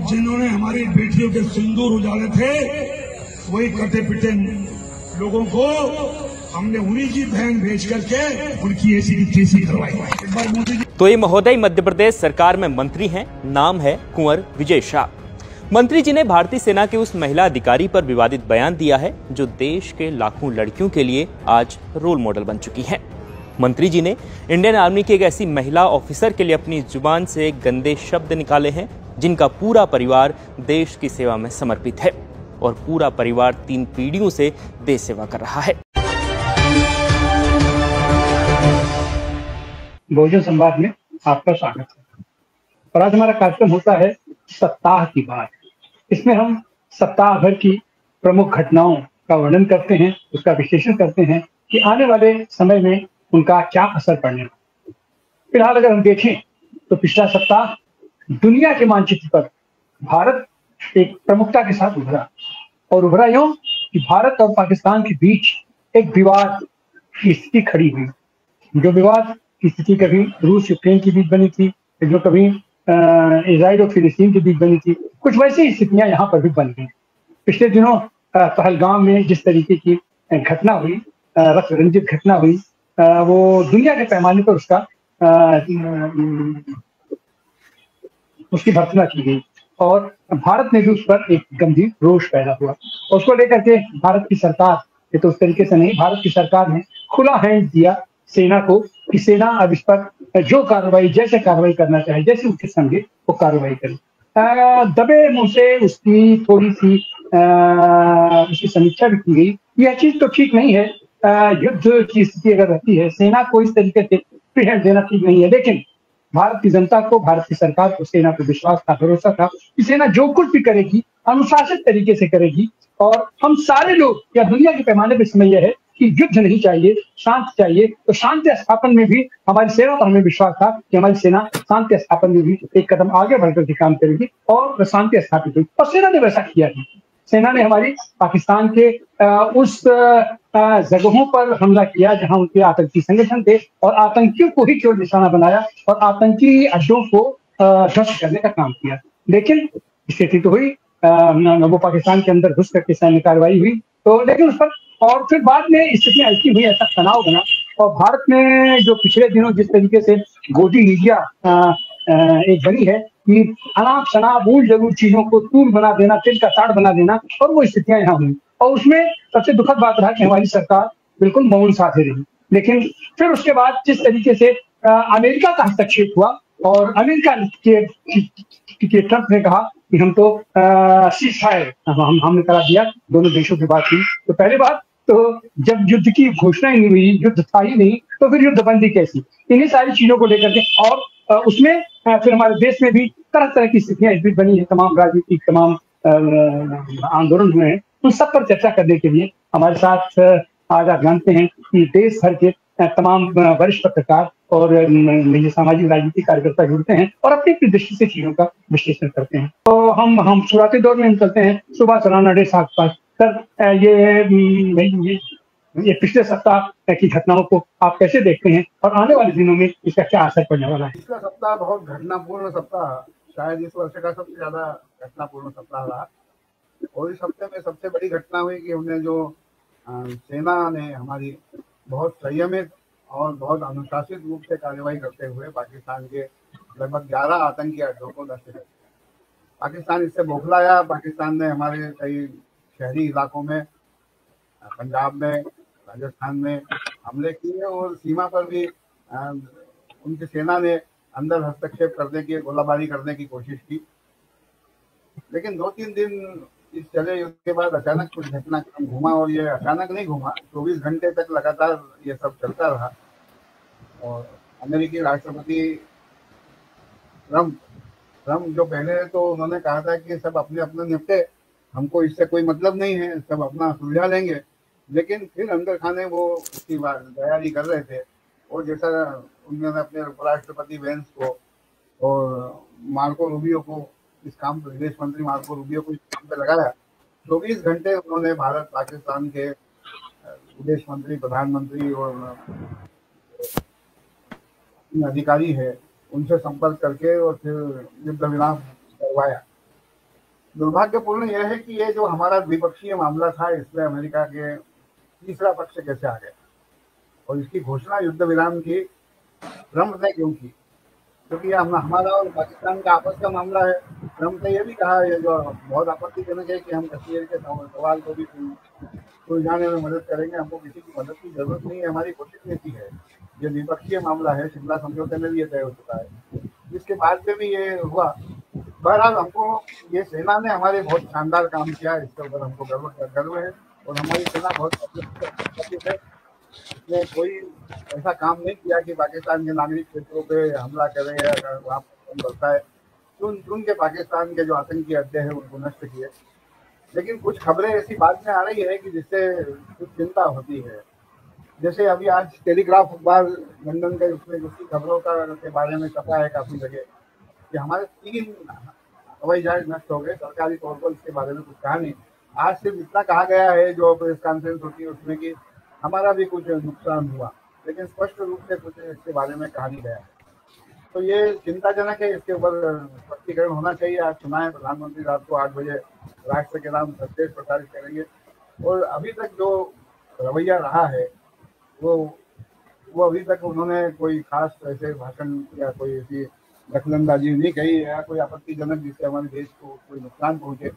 जिन्होंने हमारी बेटियों के सिंदूर उजाले थे, वही कटे पिटे लोगों को हमने उन्हीं की बहन भेज करके उनकी ऐसी की तैसी करवाई। एक बार मोदी जी। तो ये महोदय मध्य प्रदेश सरकार में मंत्री हैं, नाम है कुंवर विजय शाह। मंत्री जी ने भारतीय सेना के उस महिला अधिकारी पर विवादित बयान दिया है जो देश के लाखों लड़कियों के लिए आज रोल मॉडल बन चुकी हैं। मंत्री जी ने इंडियन आर्मी की एक ऐसी महिला ऑफिसर के लिए अपनी जुबान से गंदे शब्द निकाले हैं जिनका पूरा परिवार देश की सेवा में समर्पित है और पूरा परिवार 3 पीढ़ियों से देश सेवा कर रहा है। बहुजन संवाद में आपका स्वागत है। और आज हमारा कार्यक्रम होता है सप्ताह की बात। इसमें हम सप्ताह भर की प्रमुख घटनाओं का वर्णन करते हैं, उसका विश्लेषण करते हैं कि आने वाले समय में उनका क्या असर पड़ने वाला। फिलहाल अगर हम देखें तो पिछला सप्ताह दुनिया के मानचित्र पर भारत एक प्रमुखता के साथ उभरा, और उभरा यूं कि भारत और पाकिस्तान के बीच एक विवाद की स्थिति खड़ी हुई। जो विवाद की स्थिति कभी रूस यूक्रेन के बीच बनी थी, जो कभी इजराइल और फिलिस्तीन के बीच बनी थी, कुछ वैसी स्थितियां यहाँ पर भी बन गई। पिछले दिनों पहलगाम में जिस तरीके की घटना हुई, रक्त रंजित घटना हुई, वो दुनिया के पैमाने पर उसकी भर्त्सना की गई और भारत ने भी उस पर एक गंभीर रोष पैदा हुआ। और उसको लेकर के भारत की सरकार, ये तो उस तरीके से नहीं, भारत की सरकार ने खुला हैंड दिया सेना को कि सेना अब इस पर जो कार्रवाई, जैसे कार्रवाई करना चाहे, जैसे उचित समझे वो कार्रवाई करे। दबे मुंह से उसकी थोड़ी सी उसकी समीक्षा भी की गई। यह चीज तो ठीक नहीं है। युद्ध की स्थिति अगर रहती है, सेना को इस तरीके से फ्री हैंड देना ठीक नहीं है, लेकिन भारत की जनता को, भारत की सरकार को सेना पर विश्वास था, भरोसा था कि सेना जो कुछ भी करेगी अनुशासित तरीके से करेगी। और हम सारे लोग या दुनिया के पैमाने पर समय यह है कि युद्ध नहीं चाहिए, शांति चाहिए। तो शांति स्थापन में भी हमारी सेना पर हमें विश्वास था कि हमारी सेना शांति स्थापन में भी एक कदम आगे बढ़कर के काम करेगी और शांति स्थापित हुई, और सेना ने वैसा किया है। सेना ने हमारी पाकिस्तान के उस जगहों पर हमला किया जहां उनके आतंकी संगठन थे, और आतंकियों को ही क्यों निशाना बनाया और आतंकी अड्डों को ध्वस्त करने का काम किया। लेकिन स्थिति तो हुई, वो पाकिस्तान के अंदर घुस करके सैन्य कार्रवाई हुई, तो लेकिन उस पर और फिर बाद में स्थिति ऐसी हुई, ऐसा तनाव बना। और भारत में जो पिछले दिनों जिस तरीके से गोदी मीडिया एक बनी है कि अनाप शनाप भूल जरूर चीजों को तूल बना देना, तिल का ताड़ बना देना, और वो स्थितियां यहाँ हुई। और उसमें सबसे दुखद बात रहा कि हमारी सरकार बिल्कुल मौन साधे रही। लेकिन फिर उसके बाद जिस तरीके से अमेरिका का हस्तक्षेप हुआ और अमेरिका के ट्रंप ने कहा कि हम तो सीजफायर हमने करा दिया, दोनों देशों की बात हुई। तो पहली बात तो जब युद्ध की घोषणा ही नहीं हुई, युद्ध था ही नहीं, तो फिर युद्धबंदी कैसी? इन्हीं सारी चीजों को लेकर के और उसमें फिर हमारे देश में भी तरह तरह की स्थितियां इस बीच बनी है। तमाम राजनीतिक, तमाम आंदोलन हुए हैं, उन सब पर चर्चा करने के लिए हमारे साथ आज आप जानते हैं कि देश भर के तमाम वरिष्ठ पत्रकार और सामाजिक राजनीतिक कार्यकर्ता जुड़ते हैं और अपनी अपनी दृष्टि से चीजों का विश्लेषण करते हैं। तो हम शुरुआती दौर में चलते हैं सुभाष रानडे साहब के पास। सर, ये पिछले सप्ताह की घटनाओं को आप कैसे देखते हैं और आने वाले दिनों में इसका क्या असर पड़ने वाला है? पिछला सप्ताह बहुत घटनापूर्ण सप्ताह, शायद इस वर्ष का सबसे ज्यादा घटनापूर्ण सप्ताह रहा। और इस हफ्ते में सबसे बड़ी घटना हुई कि हमने जो सेना ने हमारी बहुत संयमित और बहुत अनुशासित रूप से कार्रवाई करते हुए पाकिस्तान के लगभग 11 आतंकी अड्डों को नष्ट कर दिया। पाकिस्तान इससे बौखलाया। पाकिस्तान ने हमारे कई शहरी इलाकों में, पंजाब में, राजस्थान में हमले किए और सीमा पर भी उनकी सेना ने अंदर हस्तक्षेप करने की, गोलाबारी करने की कोशिश की। लेकिन 2-3 दिन इस चले युद्ध के बाद अचानक कुछ घटनाक्रम घूमा, और ये अचानक नहीं घूमा, 24 घंटे तक लगातार ये सब चलता रहा। और अमेरिकी राष्ट्रपति ट्रम्प जो पहले तो उन्होंने कहा था कि सब अपने अपने निपटे, हमको इससे कोई मतलब नहीं है, सब अपना सुलझा लेंगे, लेकिन फिर अंदर खाने वो उसकी तैयारी कर रहे थे। और जैसा उन्होंने अपने उपराष्ट्रपति वेंस को और मार्को रूबियो को इस काम पर, विदेश मंत्री मार्को रूबियो को इस काम पे लगाया, 24 घंटे उन्होंने भारत पाकिस्तान के विदेश मंत्री, प्रधानमंत्री और अधिकारी है उनसे संपर्क करके और फिर युद्ध विराम करवाया। दुर्भाग्यपूर्ण यह है कि ये जो हमारा द्विपक्षीय मामला था, इसमें अमेरिका के तीसरा पक्ष कैसे आ गया, और इसकी घोषणा युद्ध विराम की ट्रंप ने क्यों की? क्योंकि हमारा और पाकिस्तान का आपस का मामला है। ट्रंप ने यह भी कहा है, जो बहुत आपत्तिजनक है, कि हम कश्मीर के सवाल को भी सुलझाने में मदद करेंगे, हमको किसी की मदद की जरूरत नहीं है, हमारी कोशिश नीति है। ये द्विपक्षीय मामला है, शिमला समझौते में भी ये तय हो चुका है, जिसके बाद में भी ये हुआ। बहरहाल हमको ये सेना ने हमारे बहुत शानदार काम किया, इसके ऊपर हमको गर्व है, और हमारी सेना बहुत है। इसने कोई ऐसा काम नहीं किया कि पाकिस्तान के नागरिक क्षेत्रों पे हमला करे या वहाँ बढ़ता है। चुन के पाकिस्तान के जो आतंकी अड्डे हैं उनको नष्ट किए। लेकिन कुछ खबरें ऐसी बाद में आ रही है कि जिससे कुछ चिंता होती है। जैसे अभी आज टेलीग्राफ अखबार लंदन के उसमें उसकी खबरों के बारे में छपा है काफी जगह कि हमारे 3 हवाई जहाज नष्ट हो गए। सरकारी तौर पर इसके बारे में कुछ कहा नहीं। आज सिर्फ इतना कहा गया है, जो प्रेस कॉन्फ्रेंस होती है उसमें, कि हमारा भी कुछ नुकसान हुआ, लेकिन स्पष्ट रूप से कुछ इसके बारे में कहा नहीं गया। तो ये चिंताजनक है, इसके ऊपर स्पष्टीकरण होना चाहिए। आज सुना है प्रधानमंत्री रात को 8 बजे राष्ट्र के नाम संदेश प्रसारित करेंगे, और अभी तक जो रवैया रहा है वो अभी तक उन्होंने कोई खास ऐसे भाषण या कोई ऐसी दखलंदाजी नहीं कही है, कोई आपत्तिजनक जिससे हमारे देश को कोई नुकसान पहुंचे।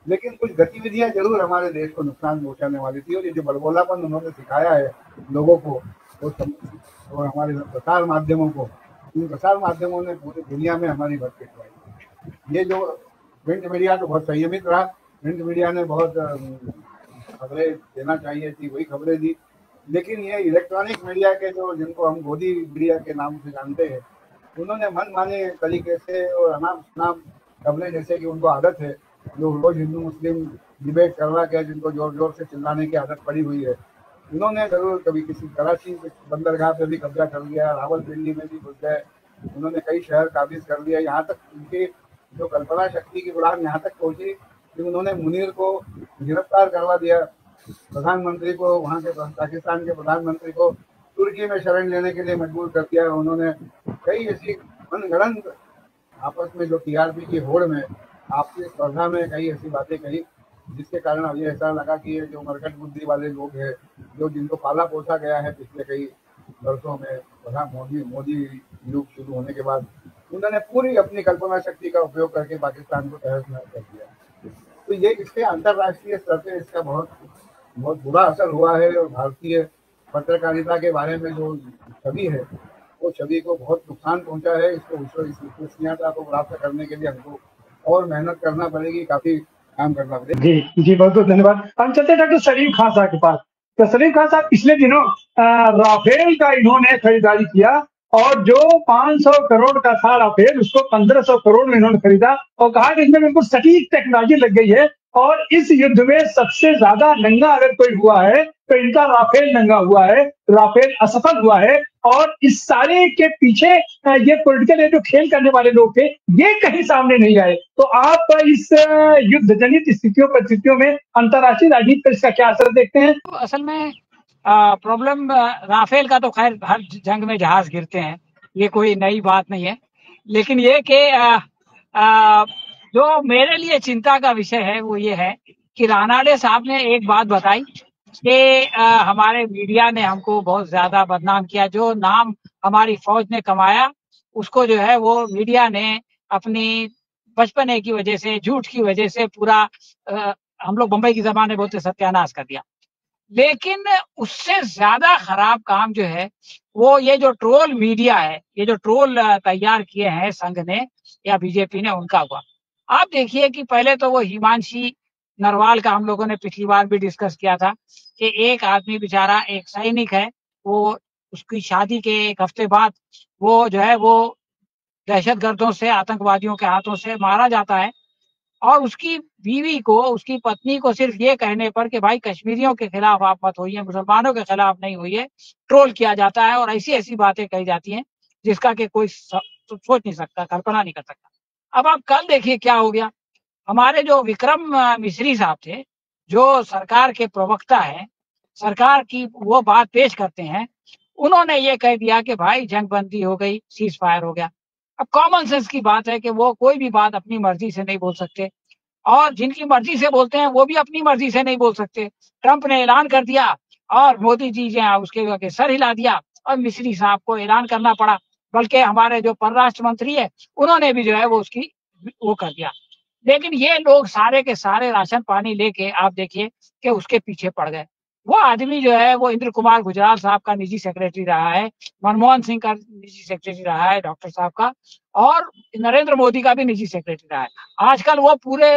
लेकिन कुछ गतिविधियां जरूर हमारे देश को नुकसान पहुंचाने वाली थी, और ये जो बड़बोलापन उन्होंने सिखाया है लोगों को और हमारे प्रसार माध्यमों को, इन प्रसार माध्यमों ने पूरी दुनिया में हमारी भटके करवाई। ये जो प्रिंट मीडिया तो बहुत संयमित रहा, प्रिंट मीडिया ने बहुत खबरें देना चाहिए थी, वही खबरें दी। लेकिन ये इलेक्ट्रॉनिक मीडिया के जो, जिनको हम गोदी मीडिया के नाम से जानते हैं, उन्होंने मन माने तरीके से और अनाम शनाम खबरें, जैसे कि उनको आदत है, जो रोज हिंदू मुस्लिम डिबेट करवा के जिनको जोर जोर से चिल्लाने की आदत पड़ी हुई है, उन्होंने जरूर कभी किसी कराची बंदरगाह पे भी कब्जा कर लिया, रावलपिंडी में भी घुस गए, उन्होंने कई शहर काबिज कर लिया। यहाँ तक उनकी जो कल्पना शक्ति की उड़ान यहाँ तक पहुंची कि उन्होंने मुनीर को गिरफ्तार करवा दिया, प्रधानमंत्री को, वहाँ के पाकिस्तान के प्रधानमंत्री को तुर्की में शरण लेने के लिए मजबूर कर दिया। उन्होंने कई ऐसी मनगढ़ंत आपस में जो टीआरपी की होड़ में, आपसी स्पर्धा में कई ऐसी बातें कही, जिसके कारण अब ये ऐसा लगा कि ये जो मरकट बुद्धि वाले लोग हैं, जो जिनको पाला पोसा गया है पिछले कई वर्षों में, मोदी युग शुरू होने के बाद, उन्होंने पूरी अपनी कल्पना शक्ति का उपयोग करके पाकिस्तान को तहस नहस कर दिया। तो ये इसके अंतर्राष्ट्रीय स्तर पर इसका बहुत बुरा असर हुआ है, और भारतीय पत्रकारिता के बारे में जो छवि है, वो छवि को बहुत नुकसान पहुंचा है। इसको विश्वसनीयता को प्राप्त करने के लिए हमको और मेहनत करना पड़ेगी, काफी काम करना पड़ेगा। जी बहुत बहुत धन्यवाद। हम चलते डॉक्टर सलीम खान साहब के पास। तो सलीम खान साहब, पिछले दिनों राफेल का इन्होंने खरीदारी किया, और जो 500 करोड़ का था राफेल, उसको 1500 करोड़ में इन्होंने खरीदा, और कहा कि इसमें बिल्कुल सटीक टेक्नोलॉजी लग गई है, और इस युद्ध में सबसे ज्यादा नंगा अगर कोई हुआ है तो इनका राफेल नंगा हुआ है, राफेल असफल हुआ है। और इस सारे के पीछे ये पॉलिटिकल जो खेल करने वाले लोग थे, ये कहीं सामने नहीं आए। तो आप इस युद्ध जनित परिस्थितियों में अंतर्राष्ट्रीय राजनीति पर इसका क्या असर देखते हैं? तो असल में प्रॉब्लम राफेल का तो खैर हर जंग में जहाज गिरते हैं, ये कोई नई बात नहीं है। लेकिन ये कि जो मेरे लिए चिंता का विषय है वो ये है कि रानाडे साहब ने एक बात बताई कि हमारे मीडिया ने हमको बहुत ज्यादा बदनाम किया। जो नाम हमारी फौज ने कमाया, उसको जो है वो मीडिया ने अपनी बचपने की वजह से, झूठ की वजह से पूरा हम लोग बंबई की जबान में बोलते सत्यानाश कर दिया। लेकिन उससे ज्यादा खराब काम जो है वो ये जो ट्रोल मीडिया है, ये जो ट्रोल तैयार किए हैं संघ ने या बीजेपी ने, उनका हुआ। आप देखिए कि पहले तो वो हिमांशी नरवाल का हम लोगों ने पिछली बार भी डिस्कस किया था कि एक आदमी बेचारा एक सैनिक है, वो उसकी शादी के एक हफ्ते बाद वो जो है वो दहशतगर्दों से, आतंकवादियों के हाथों से मारा जाता है, और उसकी बीवी को, उसकी पत्नी को सिर्फ ये कहने पर कि भाई कश्मीरियों के खिलाफ आप मत होइए, मुसलमानों के खिलाफ नहीं होइए, ट्रोल किया जाता है और ऐसी ऐसी बातें कही जाती हैं जिसका कि कोई सोच नहीं सकता, कल्पना नहीं कर सकता। अब आप कल देखिए क्या हो गया। हमारे जो विक्रम मिश्री साहब थे, जो सरकार के प्रवक्ता हैं, सरकार की वो बात पेश करते हैं, उन्होंने ये कह दिया कि भाई जंग बंदी हो गई, सीज फायर हो गया। अब कॉमन सेंस की बात है कि वो कोई भी बात अपनी मर्जी से नहीं बोल सकते, और जिनकी मर्जी से बोलते हैं वो भी अपनी मर्जी से नहीं बोल सकते। ट्रंप ने ऐलान कर दिया और मोदी जी जो है उसके आगे सर हिला दिया और मिस्री साहब को ऐलान करना पड़ा। बल्कि हमारे जो परराष्ट्र मंत्री है उन्होंने भी जो है वो उसकी वो कर दिया। लेकिन ये लोग सारे के सारे राशन पानी लेके आप देखिए कि उसके पीछे पड़ गए। वो आदमी जो है वो इंद्र कुमार गुजराल साहब का निजी सेक्रेटरी रहा है, मनमोहन सिंह का निजी सेक्रेटरी रहा है डॉक्टर साहब का, और नरेंद्र मोदी का भी निजी सेक्रेटरी रहा है। आजकल वो पूरे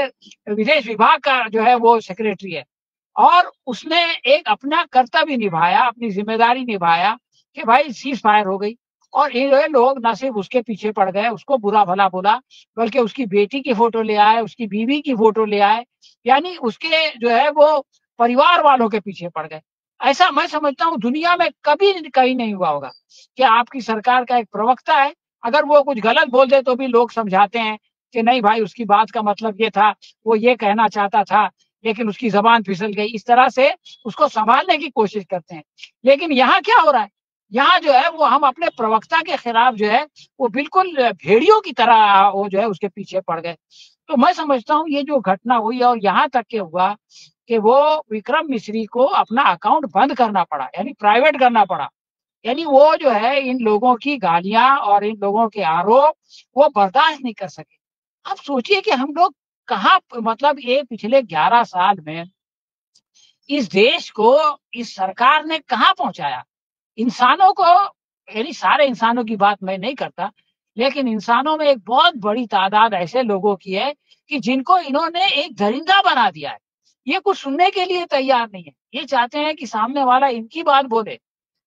विदेश विभाग का जो है वो सेक्रेटरी है और उसने एक अपना कर्तव्य निभाया, अपनी जिम्मेदारी निभाया कि भाई सीज फायर हो गई। और ये लोग न सिर्फ उसके पीछे पड़ गए, उसको बुरा भला बोला, बल्कि उसकी बेटी की फोटो ले आए, उसकी बीवी की फोटो ले आए, यानी उसके जो है वो परिवार वालों के पीछे पड़ गए। ऐसा मैं समझता हूँ दुनिया में कभी कहीं नहीं हुआ होगा कि आपकी सरकार का एक प्रवक्ता है, अगर वो कुछ गलत बोल दे तो भी लोग समझाते हैं कि नहीं भाई उसकी बात का मतलब ये था, वो ये कहना चाहता था लेकिन उसकी जबान फिसल गई, इस तरह से उसको संभालने की कोशिश करते हैं। लेकिन यहाँ क्या हो रहा है, यहाँ जो है वो हम अपने प्रवक्ता के खिलाफ जो है वो बिल्कुल भेड़ियों की तरह वो जो है उसके पीछे पड़ गए। तो मैं समझता हूँ ये जो घटना हुई और यहाँ तक के हुआ कि वो विक्रम मिश्री को अपना अकाउंट बंद करना पड़ा, यानी प्राइवेट करना पड़ा, यानी वो जो है इन लोगों की गालियां और इन लोगों के आरोप वो बर्दाश्त नहीं कर सके। अब सोचिए कि हम लोग कहाँ, मतलब ये पिछले 11 साल में इस देश को इस सरकार ने कहाँ पहुंचाया। इंसानों को, यानी सारे इंसानों की बात मैं नहीं करता, लेकिन इंसानों में एक बहुत बड़ी तादाद ऐसे लोगों की है कि जिनको इन्होंने एक दरिंदा बना दिया है। ये कुछ सुनने के लिए तैयार नहीं है, ये चाहते हैं कि सामने वाला इनकी बात बोले।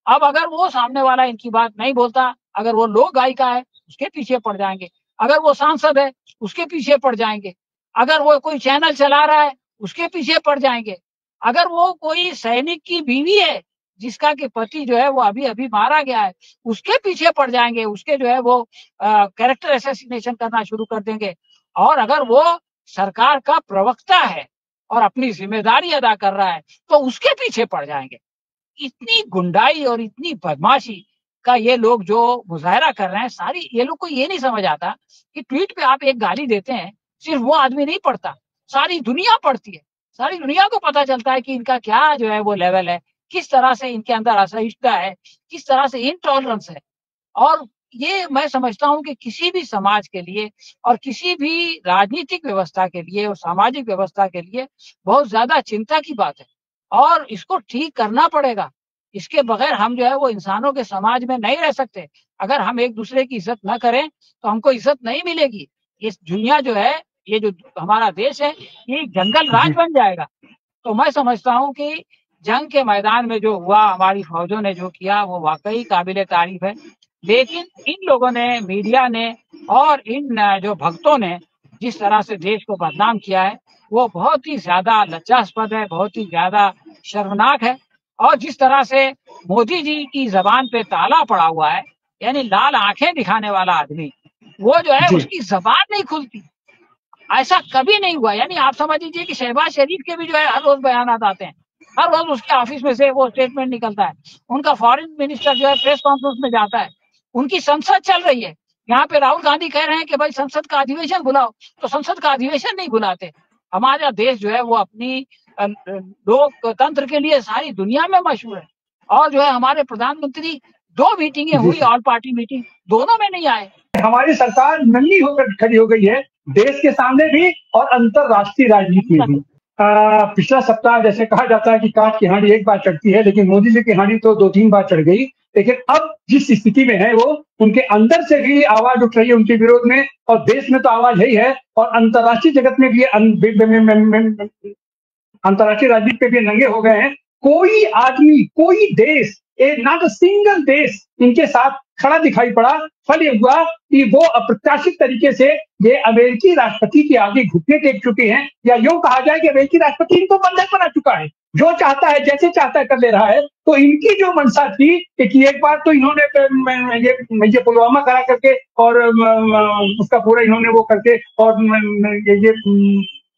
अब अगर वो सामने वाला इनकी बात नहीं बोलता, अगर वो लोक गायिका है उसके पीछे पड़ जाएंगे, अगर वो सांसद है उसके पीछे पड़ जाएंगे, अगर वो कोई चैनल चला रहा है उसके पीछे पड़ जाएंगे, अगर वो कोई सैनिक की बीवी है जिसका कि पति जो है वो अभी अभी मारा गया है उसके पीछे पड़ जाएंगे, उसके जो है वो कैरेक्टर असैसिनेशन करना शुरू कर देंगे। और अगर वो सरकार का प्रवक्ता है और अपनी जिम्मेदारी अदा कर रहा है तो उसके पीछे पड़ जाएंगे। इतनी गुंडाई और इतनी बदमाशी का ये लोग जो मुजाहरा कर रहे हैं, सारी ये लोग को ये नहीं समझ आता कि ट्वीट पे आप एक गाली देते हैं, सिर्फ वो आदमी नहीं पढ़ता, सारी दुनिया पढ़ती है, सारी दुनिया को पता चलता है कि इनका क्या जो है वो लेवल है, किस तरह से इनके अंदर असहिष्णुता है, किस तरह से इनटॉलरेंस है। और ये मैं समझता हूँ कि किसी भी समाज के लिए और किसी भी राजनीतिक व्यवस्था के लिए और सामाजिक व्यवस्था के लिए बहुत ज्यादा चिंता की बात है और इसको ठीक करना पड़ेगा। इसके बगैर हम जो है वो इंसानों के समाज में नहीं रह सकते। अगर हम एक दूसरे की इज्जत न करें तो हमको इज्जत नहीं मिलेगी। ये दुनिया जो है, ये जो हमारा देश है, ये जंगल राज बन जाएगा। तो मैं समझता हूँ कि जंग के मैदान में जो हुआ, हमारी फौजों ने जो किया वो वाकई काबिले तारीफ है। लेकिन इन लोगों ने, मीडिया ने और इन जो भक्तों ने जिस तरह से देश को बदनाम किया है वो बहुत ही ज्यादा लज्जास्पद है, बहुत ही ज्यादा शर्मनाक है। और जिस तरह से मोदी जी की जबान पे ताला पड़ा हुआ है, यानी लाल आंखें दिखाने वाला आदमी, वो जो है उसकी जबान नहीं खुलती, ऐसा कभी नहीं हुआ। यानी आप समझ लीजिए कि शहबाज शरीफ के भी जो है हर रोज बयान आते हैं, हर रोज उसके ऑफिस में से वो स्टेटमेंट निकलता है, उनका फॉरेन मिनिस्टर जो है प्रेस कॉन्फ्रेंस में जाता है, उनकी संसद चल रही है, यहाँ पे राहुल गांधी कह रहे हैं कि भाई संसद का अधिवेशन बुलाओ, तो संसद का अधिवेशन नहीं बुलाते। हमारा देश जो है वो अपनी लोकतंत्र के लिए सारी दुनिया में मशहूर है। और जो है हमारे प्रधानमंत्री 2 मीटिंगें हुई, ऑल पार्टी मीटिंग, दोनों में नहीं आए। हमारी सरकार नंगी होकर खड़ी हो गई है देश के सामने भी और अंतरराष्ट्रीय राजनीति में भी। पिछला सप्ताह जैसे कहा जाता है कि कांच की हांडी एक बार चढ़ती है, लेकिन मोदी जी की हांडी तो 2-3 बार चढ़ गई। लेकिन अब जिस स्थिति में है वो उनके अंदर से भी आवाज उठ रही है उनके विरोध में, और देश में तो आवाज है ही है, और अंतरराष्ट्रीय जगत में भी अंतरराष्ट्रीय राजनीति पे भी नंगे हो गए हैं। कोई आदमी, कोई देश, नॉट अ सिंगल देश इनके साथ खड़ा दिखाई पड़ा। फल ये हुआ कि वो अप्रत्याशित तरीके से ये अमेरिकी राष्ट्रपति के आगे घुटने टेक चुके हैं, या यूं कहा जाए कि अमेरिकी राष्ट्रपति इनको बंधक बना चुका है, जो चाहता है जैसे चाहता है कर ले रहा है। तो इनकी जो मंशा थी कि एक बार तो इन्होंने ये पुलवामा करा करके और उसका पूरा इन्होंने वो करके और ये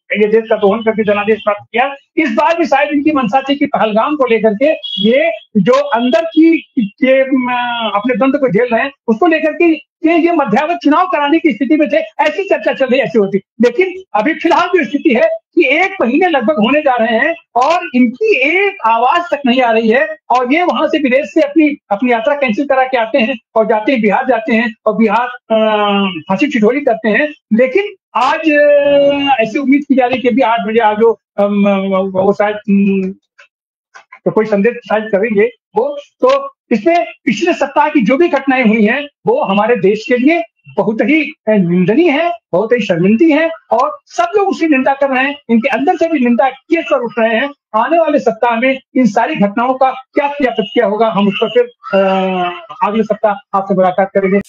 ये देश का दोहन करके जनादेश प्राप्त किया। इस बार भी शायद इनकी मंशा थी कि पहलगाम को लेकर के ये जो अंदर की ये अपने द्वंद्व को झेल रहे हैं उसको लेकर के ये मध्यावधि चुनाव कराने की स्थिति में थे, ऐसी चर्चा चल रही ऐसी होती। लेकिन अभी फिलहाल जो स्थिति है कि 1 महीने लगभग होने जा रहे हैं और इनकी एक आवाज तक नहीं आ रही है और ये वहां से विदेश से अपनी यात्रा कैंसिल करा के आते हैं और जाते हैं बिहार जाते हैं और बिहार फांसी ठिठोरी करते हैं। लेकिन आज ऐसी उम्मीद की जा रही है कि 8 बजे आज वो शायद तो कोई संदेश शायद करेंगे वो। तो इसमें पिछले सप्ताह की जो भी घटनाएं हुई हैं वो हमारे देश के लिए बहुत ही निंदनीय है, बहुत ही शर्मिंदगी है और सब लोग उसकी निंदा कर रहे हैं। इनके अंदर से भी निंदा के स्वर उठ रहे हैं। आने वाले सप्ताह में इन सारी घटनाओं का क्या प्रतिक्रिया होगा हम उस पर फिर अगले सप्ताह आपसे मुलाकात करेंगे।